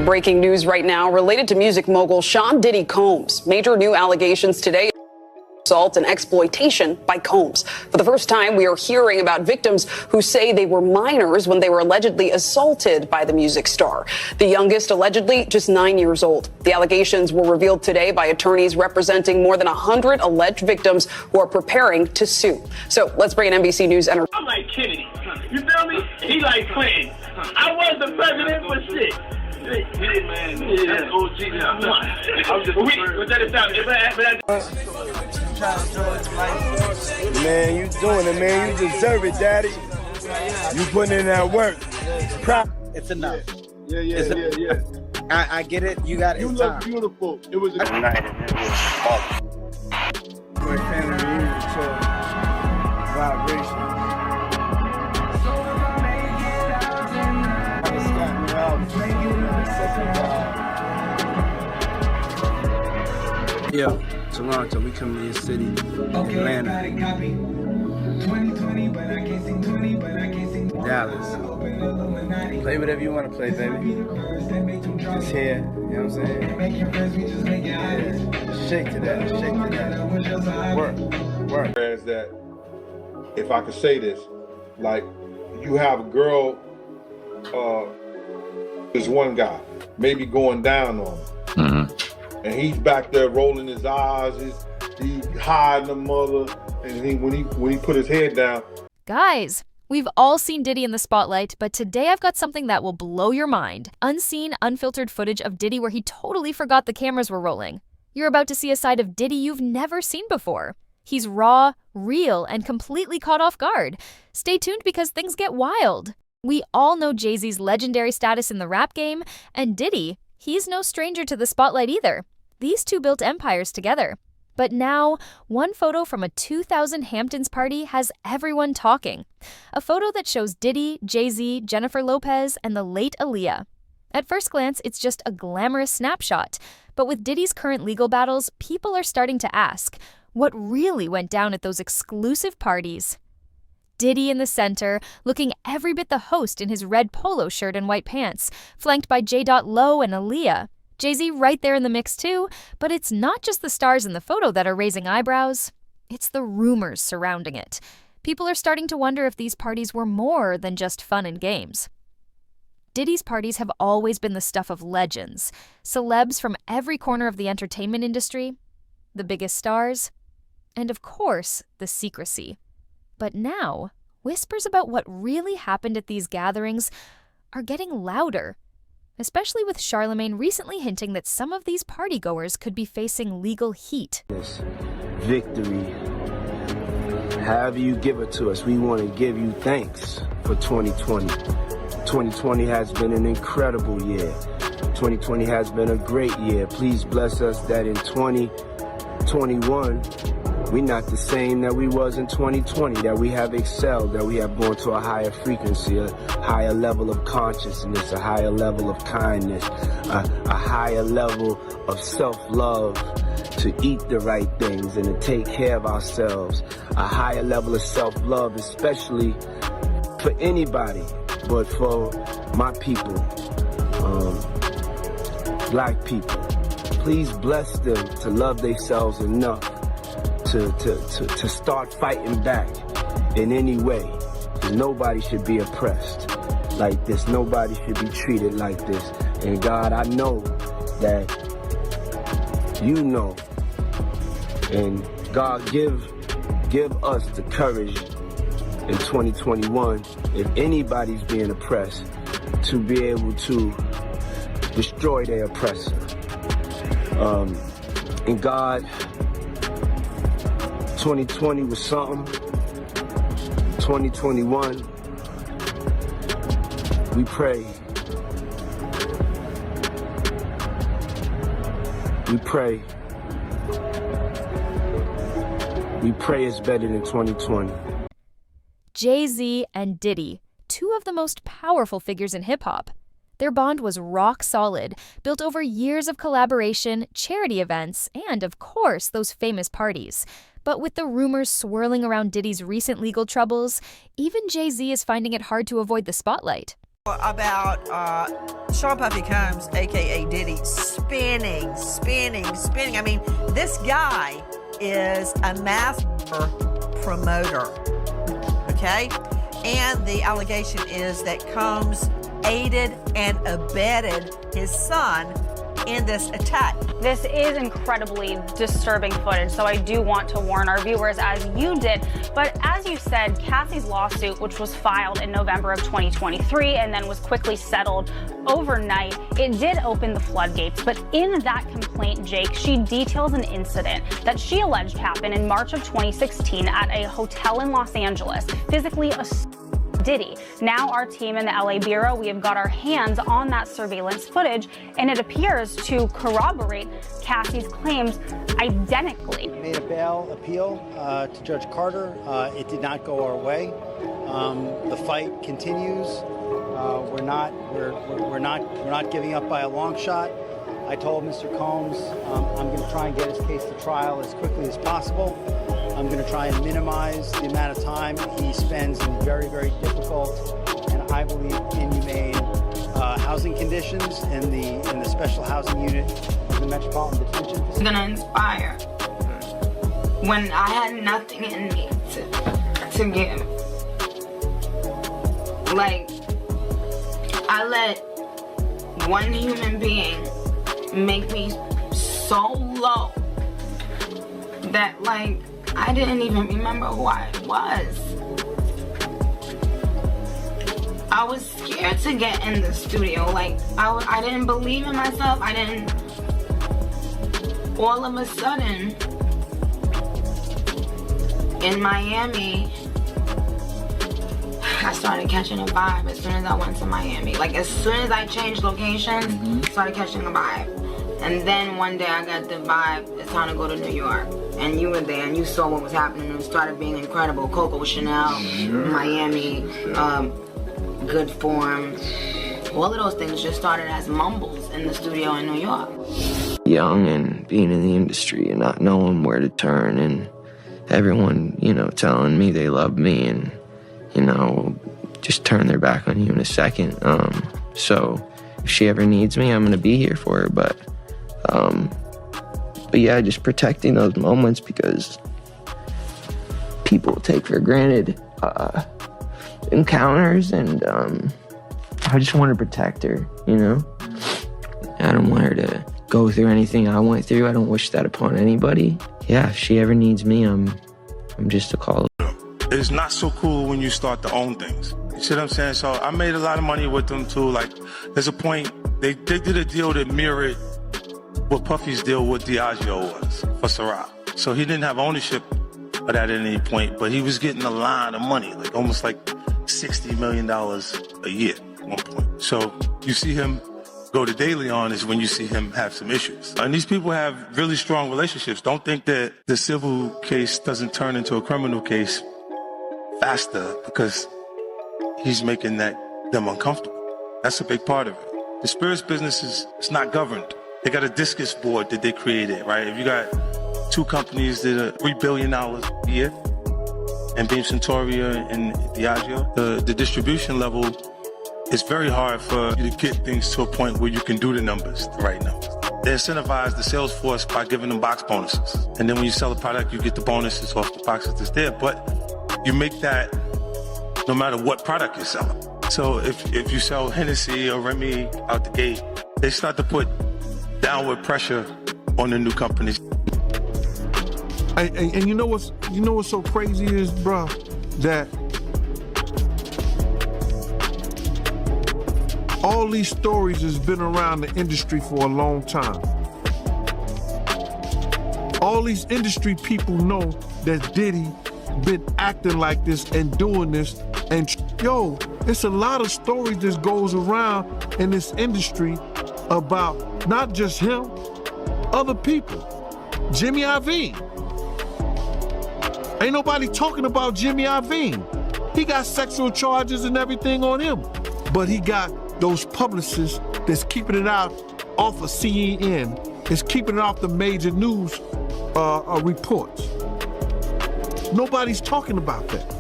Breaking news right now related to music mogul Sean Diddy Combs. Major new allegations today. Assault and exploitation by Combs. For the first time, we are hearing about victims who say they were minors when they were allegedly assaulted by the music star. The youngest allegedly just 9 years old. The allegations were revealed today by attorneys representing more than 100 alleged victims who are preparing to sue. So let's bring in NBC News. I'm like Kennedy. You feel me? He like Clinton. I was the president for shit. Yeah, man. Yeah. That's OG now. I was just Man, you doing it, man. You deserve it, Daddy. You putting in that work. It's enough. Yeah. I get it. You got it. You look beautiful. It was a night and it was my family reunion to vibration. Yeah, Toronto, we come to your city, Atlanta, Dallas. Play whatever you want to play, baby. Just here, you know what I'm saying? Yeah. Shake to that. Work. As that, if I could say this, like you have a girl, there's one guy maybe going down on him. And he's back there rolling his eyes, he's hiding the mother, and when he put his head down. Guys, we've all seen Diddy in the spotlight, but today I've got something that will blow your mind. Unseen, unfiltered footage of Diddy where he totally forgot the cameras were rolling. You're about to see a side of Diddy you've never seen before. He's raw, real, and completely caught off guard. Stay tuned because things get wild. We all know Jay-Z's legendary status in the rap game, and Diddy, he's no stranger to the spotlight either. These two built empires together. But now, one photo from a 2000 Hamptons party has everyone talking. A photo that shows Diddy, Jay-Z, Jennifer Lopez, and the late Aaliyah. At first glance, it's just a glamorous snapshot. But with Diddy's current legal battles, people are starting to ask, what really went down at those exclusive parties? Diddy in the center, looking every bit the host in his red polo shirt and white pants, flanked by J.Lo and Aaliyah. Jay-Z right there in the mix too, but it's not just the stars in the photo that are raising eyebrows. It's the rumors surrounding it. People are starting to wonder if these parties were more than just fun and games. Diddy's parties have always been the stuff of legends, celebs from every corner of the entertainment industry, the biggest stars, and of course, the secrecy. But now, whispers about what really happened at these gatherings are getting louder. Especially with Charlemagne recently hinting that some of these partygoers could be facing legal heat. This victory, however you give it to us, we want to give you thanks for 2020. 2020 has been an incredible year. 2020 has been a great year. Please bless us that in 2021, we're not the same that we was in 2020, that we have excelled, that we have gone to a higher frequency, a higher level of consciousness, a higher level of kindness, a higher level of self-love, to eat the right things and to take care of ourselves, a higher level of self-love, especially for anybody, but for my people, black people. Please bless them to love themselves enough to start fighting back in any way. Because nobody should be oppressed like this. Nobody should be treated like this. And God, I know that you know. And God, give us the courage in 2021, if anybody's being oppressed, to be able to destroy their oppressor. And God, 2020 was something. 2021, we pray. We pray. We pray it's better than 2020. Jay-Z and Diddy, two of the most powerful figures in hip-hop. Their bond was rock solid, built over years of collaboration, charity events, and, of course, those famous parties. But with the rumors swirling around Diddy's recent legal troubles, even Jay-Z is finding it hard to avoid the spotlight. About Sean Puffy Combs, a.k.a. Diddy, spinning. I mean, this guy is a master promoter, okay? And the allegation is that Combs aided and abetted his son in this attack. This is incredibly disturbing footage, so I do want to warn our viewers, as you did. But as you said, Cassie's lawsuit, which was filed in November of 2023 and then was quickly settled overnight, it did open the floodgates. But in that complaint, Jake, she details an incident that she alleged happened in March of 2016 at a hotel in Los Angeles, physically assaulting Diddy. Now our team in the LA Bureau, we have got our hands on that surveillance footage, and it appears to corroborate Cassie's claims identically. We made a bail appeal to Judge Carter. It did not go our way. The fight continues. We're not giving up by a long shot. I told Mr. Combs I'm going to try and get his case to trial as quickly as possible. I'm going to try and minimize the amount of time he spends in very, very difficult and I believe inhumane housing conditions in the special housing unit of the Metropolitan Detention Facility. It's going to inspire when I had nothing in me to give. Like, I let one human being make me so low that, like, I didn't even remember who I was. I was scared to get in the studio. Like, I didn't believe in myself. All of a sudden, in Miami, I started catching a vibe as soon as I went to Miami. Like, as soon as I changed locations, I started catching a vibe. And then one day I got the vibe, it's time to go to New York. And you were there and you saw what was happening. It started being incredible. Coco Chanel, Miami, Good Form. All of those things just started as mumbles in the studio in New York. Young and being in the industry and not knowing where to turn, and everyone, telling me they love me and, just turn their back on you in a second. So if she ever needs me, I'm going to be here for her. But yeah, just protecting those moments, because people take for granted encounters, and I just want to protect her, I don't want her to go through anything I went through. I don't wish that upon anybody. Yeah, if she ever needs me, I'm just a call. It's not so cool when you start to own things. You see what I'm saying? So I made a lot of money with them too. Like, there's a point, they did a deal that mirrored what Puffy's deal with Diageo was for Ciroc. So he didn't have ownership of that at any point, but he was getting a lot of money, like almost like $60 million a year at one point. So you see him go to daily on is when you see him have some issues. And these people have really strong relationships. Don't think that the civil case doesn't turn into a criminal case faster because he's making them uncomfortable. That's a big part of it. The spirits business is not governed. They got a discus board that they created, right? If you got two companies that are $3 billion a year, and Beam Centauria and Diageo, the distribution level, it's very hard for you to get things to a point where you can do the numbers, the right numbers. They incentivize the sales force by giving them box bonuses. And then when you sell a product, you get the bonuses off the boxes that's there. But you make that no matter what product you're selling. So if you sell Hennessy or Remy out the gate, they start to put downward pressure on the new companies. And you know what's so crazy is, bro, that all these stories has been around the industry for a long time. All these industry people know that Diddy been acting like this and doing this, and yo, it's a lot of stories that goes around in this industry about not just him, other people. Jimmy Iovine. Ain't nobody talking about Jimmy Iovine. He got sexual charges and everything on him, but he got those publicists that's keeping it out off of CNN, is keeping it off the major news reports. Nobody's talking about that.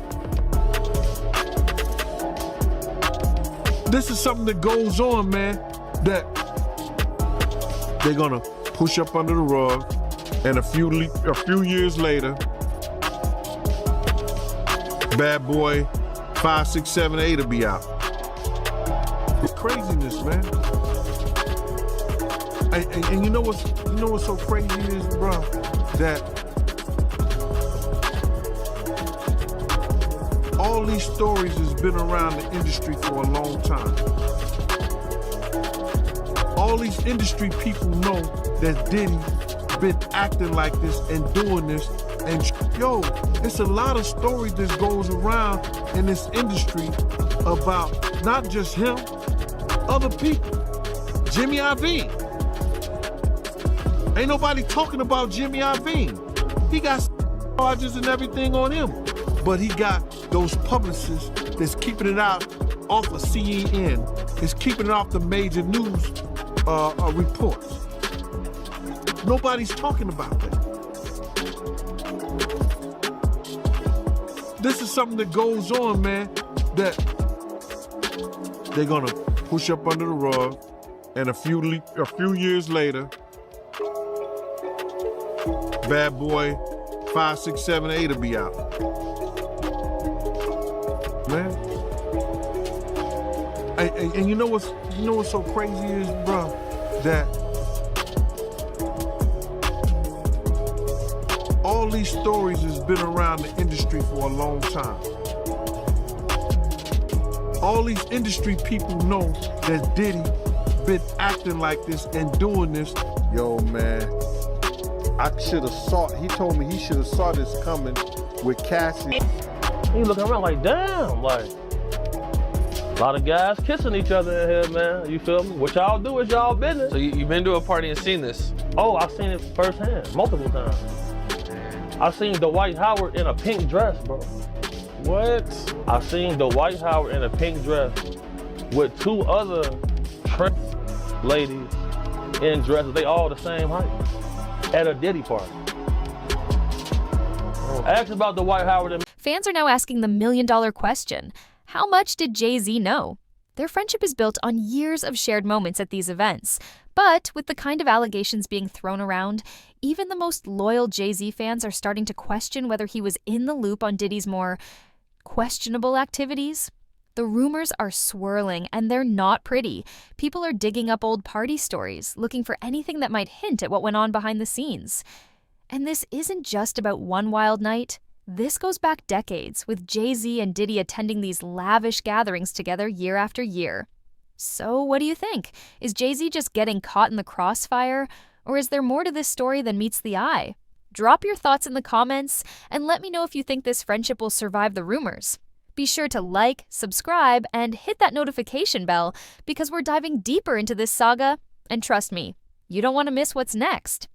This is something that goes on, man, that they're gonna push up under the rug, and a few years later, Bad Boy 5, 6, 7, 8 will be out. It's craziness, man. And you know what's so crazy is, bro, that all these stories has been around the industry for a long time. All these industry people know that Diddy been acting like this and doing this, and yo, it's a lot of stories that goes around in this industry about not just him, other people. Jimmy Iovine. Ain't nobody talking about Jimmy Iovine. He got charges and everything on him, but he got those publicists that's keeping it out off of CNN. It's keeping it off the major news reports. Nobody's talking about that. This is something that goes on, man, that they're gonna push up under the rug, and a few years later, Bad Boy 5, 6, 7, 8 will be out. Man. And you know what's so crazy is, bro, that all these stories has been around the industry for a long time. All these industry people know that Diddy been acting like this and doing this. Yo, man, I should have saw, he told me he should have saw this coming with Cassie. He looking around like, damn, like, a lot of guys kissing each other in here, man. You feel me? What y'all do is y'all business. So you've been to a party and seen this? Oh, I've seen it firsthand, multiple times. I seen Dwight Howard in a pink dress, bro. What? I seen Dwight Howard in a pink dress with two other ladies in dresses. They all the same height at a Diddy party. Ask about Dwight Howard and Fans are now asking the million-dollar question. How much did Jay-Z know? Their friendship is built on years of shared moments at these events. But with the kind of allegations being thrown around, even the most loyal Jay-Z fans are starting to question whether he was in the loop on Diddy's more questionable activities. The rumors are swirling, and they're not pretty. People are digging up old party stories, looking for anything that might hint at what went on behind the scenes. And this isn't just about one wild night. This goes back decades, with Jay-Z and Diddy attending these lavish gatherings together year after year. So what do you think? Is Jay-Z just getting caught in the crossfire? Or is there more to this story than meets the eye? Drop your thoughts in the comments, and let me know if you think this friendship will survive the rumors. Be sure to like, subscribe, and hit that notification bell, because we're diving deeper into this saga, and trust me, you don't want to miss what's next.